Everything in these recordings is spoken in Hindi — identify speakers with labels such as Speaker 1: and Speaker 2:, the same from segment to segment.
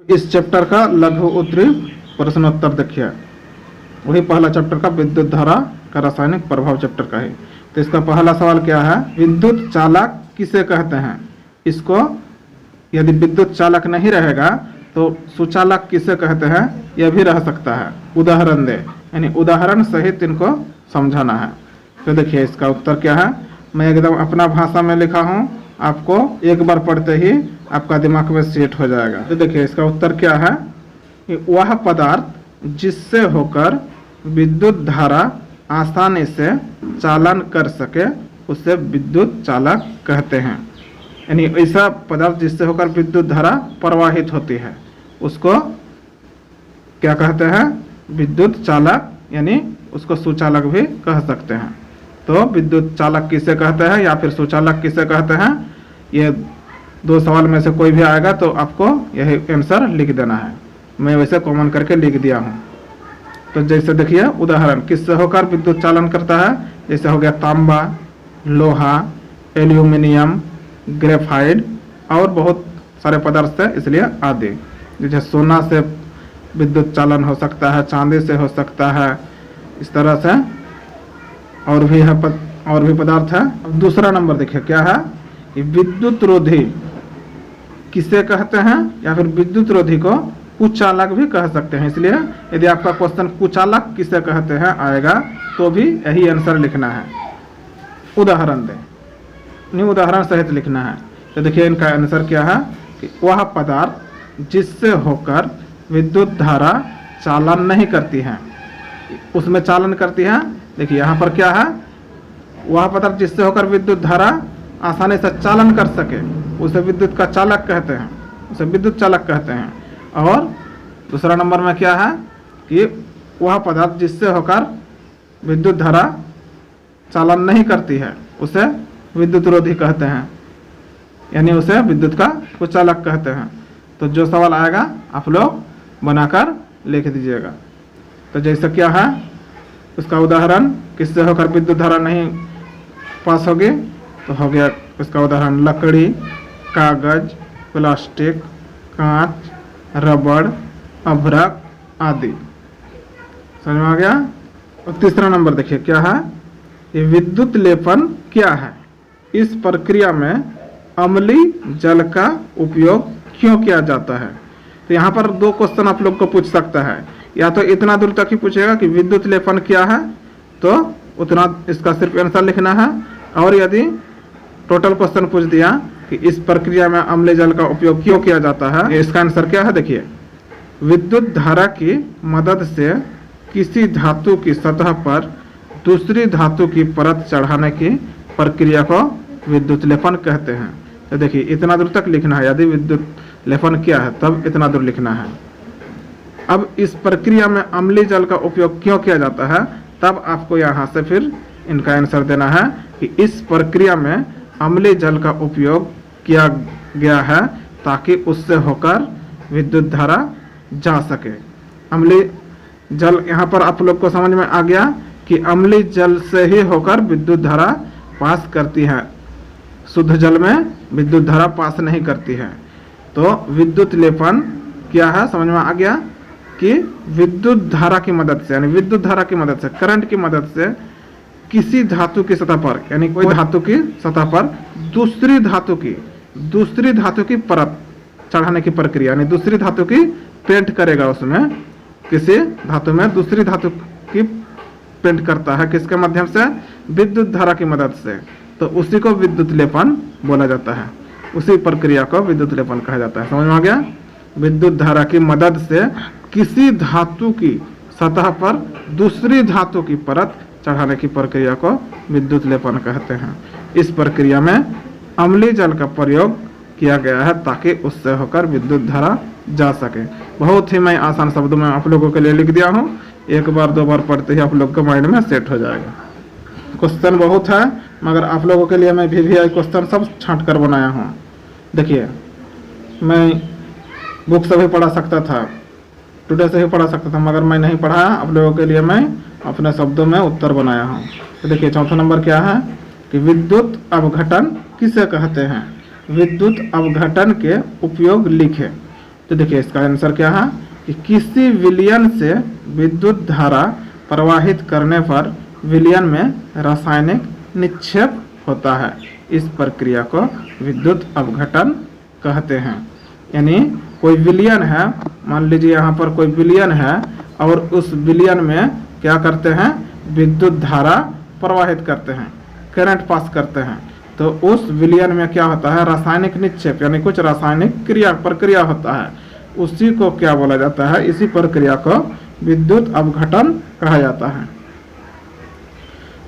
Speaker 1: इस चैप्टर का लघु उत्तरीय प्रश्नोत्तर देखिए। वही पहला चैप्टर का विद्युत धारा का रासायनिक प्रभाव चैप्टर का है। तो इसका पहला सवाल क्या है, विद्युत चालक किसे कहते हैं। इसको यदि विद्युत चालक नहीं रहेगा तो सुचालक किसे कहते हैं, यह भी रह सकता है। उदाहरण दे, यानी उदाहरण सहित इनको समझाना है। तो देखिए इसका उत्तर क्या है, मैं एकदम अपना भाषा में लिखा हूँ, आपको एक बार पढ़ते ही आपका दिमाग में सेट हो जाएगा। तो देखिए इसका उत्तर क्या है कि वह पदार्थ जिससे होकर विद्युत धारा आसानी से चालन कर सके उसे विद्युत चालक कहते हैं। यानी ऐसा पदार्थ जिससे होकर विद्युत धारा प्रवाहित होती है उसको क्या कहते हैं, विद्युत चालक, यानी उसको सुचालक भी कह सकते हैं। तो विद्युत चालक किसे कहते हैं या फिर सुचालक किसे कहते हैं, ये दो सवाल में से कोई भी आएगा तो आपको यही आंसर लिख देना है। मैं वैसे कॉमन करके लिख दिया हूँ। तो जैसे देखिए उदाहरण, किससे होकर विद्युत चालन करता है, जैसे हो गया तांबा, लोहा, एल्यूमिनियम, ग्रेफाइट और बहुत सारे पदार्थ से, इसलिए आदि। जैसे सोना से विद्युत चालन हो सकता है, चांदी से हो सकता है, इस तरह से और भी है और भी पदार्थ है। अब दूसरा नंबर देखिए क्या है, कि विद्युत रोधी किसे कहते हैं या फिर विद्युत रोधी को कुचालक भी कह सकते हैं। इसलिए यदि आपका क्वेश्चन कुचालक किसे कहते हैं आएगा तो भी यही आंसर लिखना है। उदाहरण दें, नहीं उदाहरण सहित लिखना है। तो देखिए इनका आंसर क्या है कि वह पदार्थ जिससे होकर विद्युत धारा चालन नहीं करती है, उसमें चालन करती है। देखिए यहाँ पर क्या है, वह पदार्थ जिससे होकर विद्युत धारा आसानी से चालन कर सके उसे विद्युत का चालक कहते हैं, उसे विद्युत चालक कहते हैं। और दूसरा नंबर में क्या है कि वह पदार्थ जिससे होकर विद्युत धारा चालन नहीं करती है उसे विद्युत रोधी कहते हैं, यानी उसे विद्युत का कुचालक कहते हैं। तो जो सवाल आएगा आप लोग बनाकर लिख दीजिएगा। तो जैसे क्या है उसका उदाहरण, किससे होकर विद्युत धारा नहीं पास होगी, तो हो गया इसका उदाहरण लकड़ी, कागज, प्लास्टिक, कांच, रबड़, अभ्रक आदि। समझ में आ गया। और तीसरा नंबर देखिए क्या है, ये विद्युत लेपन क्या है, इस प्रक्रिया में अम्लीय जल का उपयोग क्यों किया जाता है। तो यहाँ पर दो क्वेश्चन आप लोग को पूछ सकता है, या तो इतना दूर तक ही पूछेगा कि विद्युत लेपन क्या है, तो उतना इसका सिर्फ आंसर लिखना है। और यदि टोटल क्वेश्चन पूछ दिया कि इस प्रक्रिया में अम्लीय जल का उपयोग क्यों किया जाता है, इसका आंसर क्या है, देखिए विद्युत धारा की मदद से किसी धातु की सतह पर दूसरी धातु की परत चढ़ाने की प्रक्रिया को विद्युत लेपन कहते हैं। तो देखिए इतना दूर तक लिखना है, यदि विद्युत लेपन क्या है तब इतना दूर लिखना है। अब इस प्रक्रिया में अम्लीय जल का उपयोग क्यों किया जाता है, तब आपको यहाँ से फिर इनका आंसर देना है कि इस प्रक्रिया में अम्लीय जल का उपयोग किया गया है ताकि उससे होकर विद्युत धारा जा सके। अम्लीय जल, यहाँ पर आप लोग को समझ में आ गया कि अम्लीय जल से ही होकर विद्युत धारा पास करती है, शुद्ध जल में विद्युत धारा पास नहीं करती है। तो विद्युत लेपन क्या है, समझ में आ गया कि विद्युत धारा की मदद से, यानी विद्युत धारा की मदद से, करंट की मदद से किसी धातु की सतह पर, यानी कोई धातु की सतह पर दूसरी धातु की परत चढ़ाने की प्रक्रिया, यानी दूसरी धातु की पेंट करेगा, उसमें किसी धातु में दूसरी धातु की पेंट करता है, किसके माध्यम से, विद्युत धारा की मदद से। तो उसी को विद्युत लेपन बोला जाता है, उसी प्रक्रिया को विद्युत लेपन कहा जाता है। समझ में आ गया। विद्युत धारा की मदद से किसी धातु की सतह पर दूसरी धातु की परत चढ़ाने की प्रक्रिया को विद्युत लेपन कहते हैं। इस प्रक्रिया में अम्लीय जल का प्रयोग किया गया है ताकि उससे होकर विद्युत धारा जा सके। बहुत ही मैं आसान शब्दों में आप लोगों के लिए लिख दिया हूँ, एक बार दो बार पढ़ते ही आप लोग के माइंड में सेट हो जाएगा। क्वेश्चन बहुत है मगर आप लोगों के लिए मैं भी क्वेश्चन सब छांट कर बनाया हूँ। देखिए मैं बुक से भी पढ़ा सकता था, टुडे से ही पढ़ा सकता था, मगर मैं नहीं पढ़ाया, आप लोगों के लिए मैं अपने शब्दों में उत्तर बनाया हूँ। तो देखिए चौथा नंबर क्या है कि विद्युत अपघटन किसे कहते हैं। विद्युत अपघटन के उपयोग लिखे। तो देखिए इसका आंसर क्या है कि किसी विलयन से विद्युत धारा प्रवाहित करने पर विलयन में रासायनिक निक्षेप होता है। इस प्रक्रिया को विद्युत अपघटन कहते हैं। यानी कोई विलयन है, मान लीजिए यहाँ पर कोई विलयन है और उस विलयन में क्या करते हैं, विद्युत धारा प्रवाहित करते हैं, करंट पास करते हैं, तो उस विलयन में क्या होता है, रासायनिक निक्षेप यानी कुछ रासायनिक प्रक्रिया होता है। उसी को क्या बोला जाता है, इसी प्रक्रिया को विद्युत अपघटन कहा जाता है।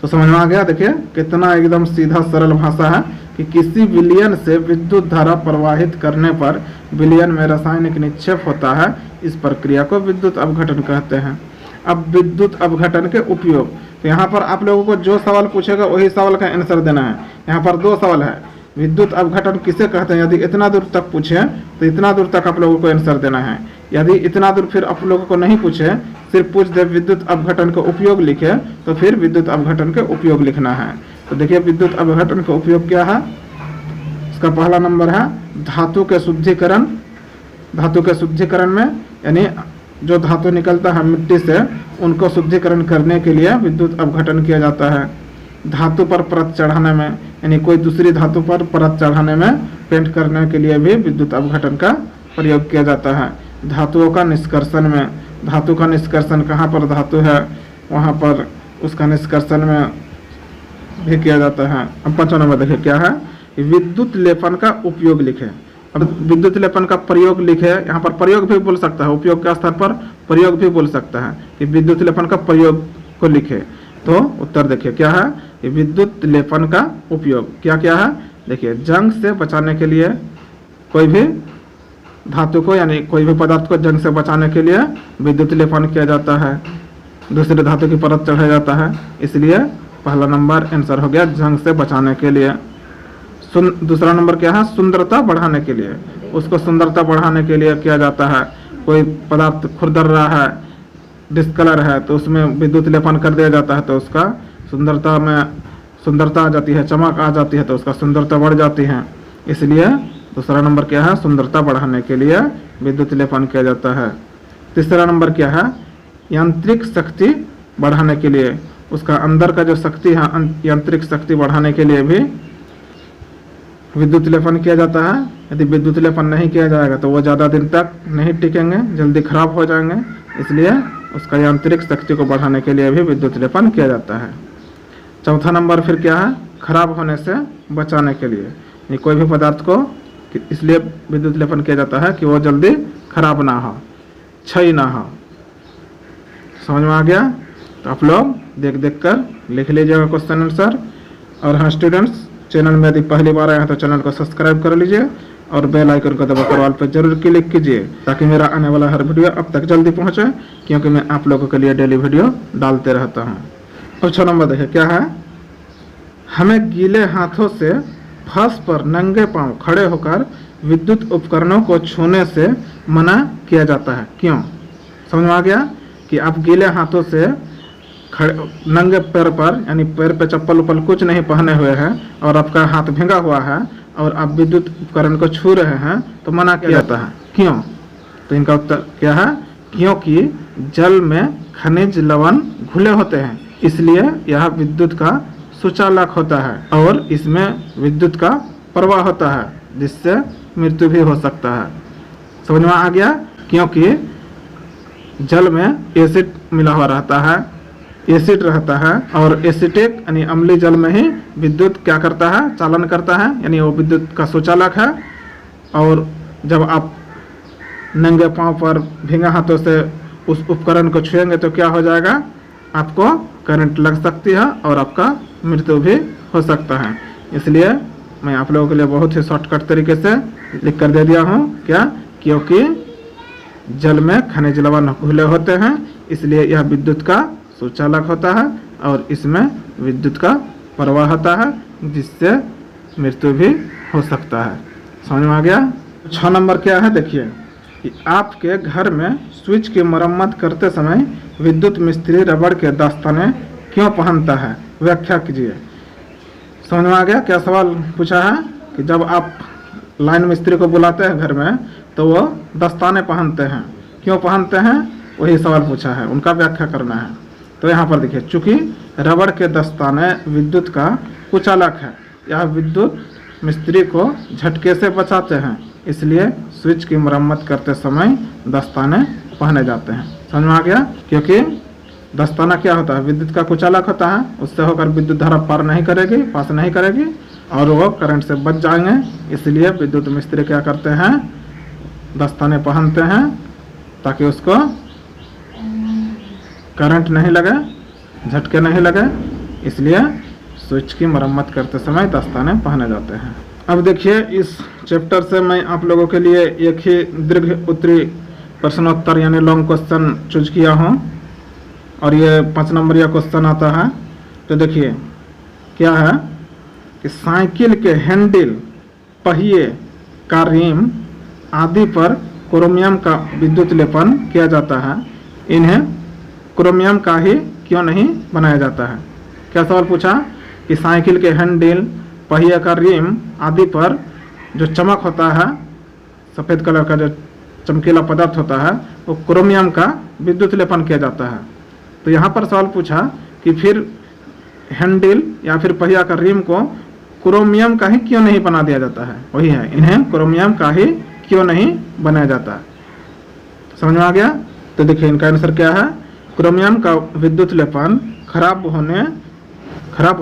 Speaker 1: तो समझ में आ गया। देखिए कितना एकदम सीधा सरल भाषा है कि किसी विलयन से विद्युत धारा प्रवाहित करने पर विलयन में रासायनिक निक्षेप होता है। इस प्रक्रिया को विद्युत अपघटन कहते हैं। अब विद्युत अपघटन के उपयोग, तो यहाँ पर आप लोगों को जो सवाल पूछेगा वही सवाल का आंसर देना है। यहाँ पर 2 सवाल है, विद्युत अपघटन किसे कहते हैं, यदि इतना दूर तक पूछे तो इतना दूर तक आप लोगों को आंसर देना है। यदि इतना दूर फिर आप लोगों को नहीं पूछे, सिर्फ पूछ दे विद्युत अपघटन का उपयोग लिखे, तो फिर विद्युत अपघटन के उपयोग लिखना है। तो देखिए विद्युत अपघटन का उपयोग क्या है। इसका पहला नंबर है धातु के शुद्धिकरण। धातु के शुद्धिकरण में यानी जो धातु निकलता है मिट्टी से, उनको शुद्धिकरण करने के लिए विद्युत अपघटन किया जाता है। धातु पर परत चढ़ाने में, यानी कोई दूसरी धातु पर परत चढ़ाने में, पेंट करने के लिए भी विद्युत अपघटन का प्रयोग किया जाता है। धातुओं का निष्कर्षण में, धातु का निष्कर्षण कहाँ पर धातु है वहाँ पर उसका निष्कर्षण में भी किया जाता है। अब 5वां नंबर देखिए क्या है, विद्युत लेपन का उपयोग लिखे। अब विद्युत लेपन का प्रयोग लिखे, यहाँ पर प्रयोग भी बोल सकता है, उपयोग के स्थान पर प्रयोग भी बोल सकता है कि विद्युत लेपन का प्रयोग को लिखे। तो उत्तर देखिए क्या है, कि विद्युत लेपन का उपयोग क्या क्या है। देखिए जंग से बचाने के लिए, कोई भी धातु को यानी कोई भी पदार्थ को जंग से बचाने के लिए विद्युत लेपन किया जाता है, दूसरे धातु की परत चढ़ाया जाता है। इसलिए पहला नंबर आंसर हो गया जंग से बचाने के लिए। दूसरा नंबर क्या है, सुंदरता बढ़ाने के लिए। उसको सुंदरता बढ़ाने के लिए किया जाता है। कोई पदार्थ खुरदर रहा है, डिस्कलर है, तो उसमें विद्युत लेपन कर दिया जाता है, तो उसका सुंदरता में सुंदरता आ जाती है, चमक आ जाती है, तो उसका सुंदरता बढ़ जाती है। इसलिए दूसरा नंबर क्या है, सुंदरता बढ़ाने के लिए विद्युत लेपन किया जाता है। तीसरा नंबर क्या है, यांत्रिक शक्ति बढ़ाने के लिए। उसका अंदर का जो शक्ति है, यांत्रिक शक्ति बढ़ाने के लिए भी विद्युत लेपन किया जाता है। यदि विद्युत लेपन नहीं किया जाएगा तो वो ज़्यादा दिन तक नहीं टिकेंगे, जल्दी खराब हो जाएंगे। इसलिए उसका यांत्रिक शक्ति को बढ़ाने के लिए भी विद्युत लेपन किया जाता है। चौथा नंबर फिर क्या है, खराब होने से बचाने के लिए। ये कोई भी पदार्थ को इसलिए विद्युत लेपन किया जाता है कि वो जल्दी खराब ना हो, क्षय ना हो। समझ में आ गया। तो आप लोग देख देख कर लिख लीजिएगा क्वेश्चन आंसर। और हाँ स्टूडेंट्स, चैनल में यदि पहली बार आए हैं तो चैनल को सब्सक्राइब कर लीजिए और बेल आइकन को दबाकर ऑल पर जरूर क्लिक कीजिए, ताकि मेरा आने वाला हर वीडियो अब तक जल्दी पहुंचे, क्योंकि मैं आप लोगों के लिए डेली वीडियो डालते रहता हूं। और 6 नंबर देखिए क्या है, हमें गीले हाथों से फर्श पर नंगे पांव खड़े होकर विद्युत उपकरणों को छूने से मना किया जाता है, क्यों। समझ में आ गया कि आप गीले हाथों से खड़े नंगे पैर पर, यानी पैर पे चप्पल उप्पल कुछ नहीं पहने हुए हैं और आपका हाथ भींगा हुआ है और आप विद्युत उपकरण को छू रहे हैं, तो मना किया जाता है, क्यों। तो इनका उत्तर क्या है, क्योंकि जल में खनिज लवण घुले होते हैं, इसलिए यह विद्युत का सुचालक होता है और इसमें विद्युत का प्रवाह होता है, जिससे मृत्यु भी हो सकता है। समझ में आ गया, क्योंकि जल में एसिड मिला हुआ रहता है, एसिड रहता है, और एसिटिक यानी अम्लीय जल में ही विद्युत क्या करता है, चालन करता है, यानी वो विद्युत का सुचालक है। और जब आप नंगे पांव पर भींगे हाथों से उस उपकरण को छुएंगे तो क्या हो जाएगा, आपको करंट लग सकती है और आपका मृत्यु भी हो सकता है। इसलिए मैं आप लोगों के लिए बहुत ही शॉर्टकट तरीके से लिख कर दे दिया हूँ, क्या, क्योंकि जल में खनिज लवण घुले होते हैं, इसलिए यह विद्युत का सुचालक होता है और इसमें विद्युत का प्रवाह होता है, जिससे मृत्यु भी हो सकता है। समझ में आ गया। 6 नंबर क्या है, देखिए कि आपके घर में स्विच की मरम्मत करते समय विद्युत मिस्त्री रबड़ के दस्ताने क्यों पहनता है, व्याख्या कीजिए। समझ में आ गया। क्या सवाल पूछा है कि जब आप लाइन मिस्त्री को बुलाते हैं घर में, तो वो दस्ताने पहनते हैं। क्यों पहनते हैं, वही सवाल पूछा है, उनका व्याख्या करना है। तो यहाँ पर देखिए, चूंकि रबड़ के दस्ताने विद्युत का कुचालक है, यह विद्युत मिस्त्री को झटके से बचाते हैं, इसलिए स्विच की मरम्मत करते समय दस्ताने पहने जाते हैं। समझ में आ गया? क्योंकि दस्ताना क्या होता है, विद्युत का कुचालक होता है, उससे होकर विद्युत धारा पास नहीं करेगी और वो करंट से बच जाएंगे। इसलिए विद्युत मिस्त्री क्या करते हैं, दस्ताने पहनते हैं ताकि उसको करंट नहीं लगे, झटके नहीं लगे, इसलिए स्विच की मरम्मत करते समय दस्ताने पहने जाते हैं। अब देखिए, इस चैप्टर से मैं आप लोगों के लिए एक ही दीर्घ उत्तरी प्रश्नोत्तर यानी लॉन्ग क्वेश्चन चूज किया हूँ और ये 5 नंबरिया क्वेश्चन आता है। तो देखिए क्या है कि साइकिल के हैंडल, पहिए का रिम आदि पर क्रोमियम का विद्युत लेपन किया जाता है, इन्हें क्रोमियम का ही क्यों नहीं बनाया जाता है। क्या सवाल पूछा कि साइकिल के हैंडल, पहिए का रिम आदि पर जो चमक होता है, सफ़ेद कलर का जो चमकीला पदार्थ होता है, वो क्रोमियम का विद्युत लेपन किया जाता है। तो यहाँ पर सवाल पूछा कि फिर हैंडल या फिर पहिया का रिम को क्रोमियम का ही क्यों नहीं बना दिया जाता है। वही है, इन्हें क्रोमियम का ही क्यों नहीं बनाया जाता है। समझ में आ गया? तो देखिए इनका आंसर क्या है, क्रोमियम का विद्युत लेपन खराब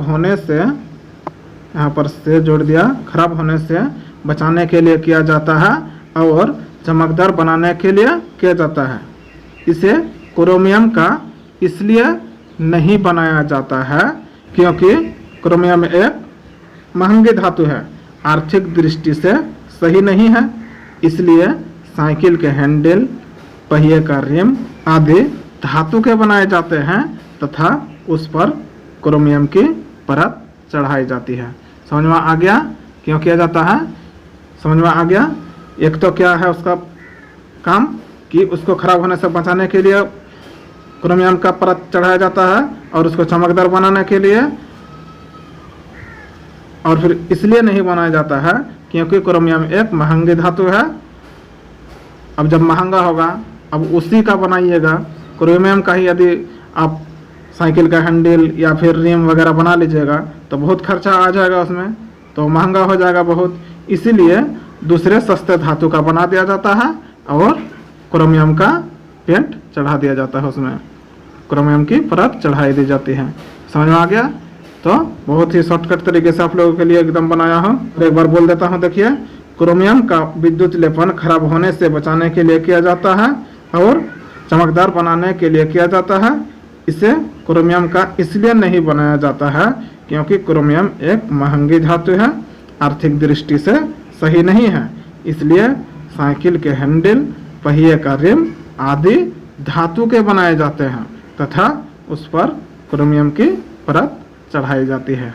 Speaker 1: होने से, यहाँ पर से जोड़ दिया, खराब होने से बचाने के लिए किया जाता है और चमकदार बनाने के लिए किया जाता है। इसे क्रोमियम का इसलिए नहीं बनाया जाता है क्योंकि क्रोमियम एक महंगी धातु है, आर्थिक दृष्टि से सही नहीं है, इसलिए साइकिल के हैंडल, पहिए का रिम आदि धातु के बनाए जाते हैं तथा उस पर क्रोमियम की परत चढ़ाई जाती है। समझ में आ गया क्यों किया जाता है? समझ में आ गया? एक तो क्या है उसका काम कि उसको खराब होने से बचाने के लिए क्रोमियम का परत चढ़ाया जाता है और उसको चमकदार बनाने के लिए, और फिर इसलिए नहीं बनाया जाता है क्योंकि क्रोमियम एक महंगी धातु है। अब जब महंगा होगा, अब उसी का बनाइएगा, क्रोमियम का ही यदि आप साइकिल का हैंडल या फिर रिम वगैरह बना लीजिएगा तो बहुत खर्चा आ जाएगा उसमें, तो महंगा हो जाएगा बहुत। इसीलिए दूसरे सस्ते धातु का बना दिया जाता है और क्रोमियम का पेंट चढ़ा दिया जाता है, उसमें क्रोमियम की परत चढ़ाई दी जाती है। समझ में आ गया? तो बहुत ही शॉर्टकट तरीके से आप लोगों के लिए एकदम बनाया हूँ। एक बार बोल देता हूँ, देखिए, क्रोमियम का विद्युत लेपन खराब होने से बचाने के लिए किया जाता है और चमकदार बनाने के लिए किया जाता है। इसे क्रोमियम का इसलिए नहीं बनाया जाता है क्योंकि क्रोमियम एक महंगी धातु है, आर्थिक दृष्टि से सही नहीं है, इसलिए साइकिल के हैंडल, पहिए का रिम आदि धातु के बनाए जाते हैं तथा उस पर क्रोमियम की परत चढ़ाई जाती है।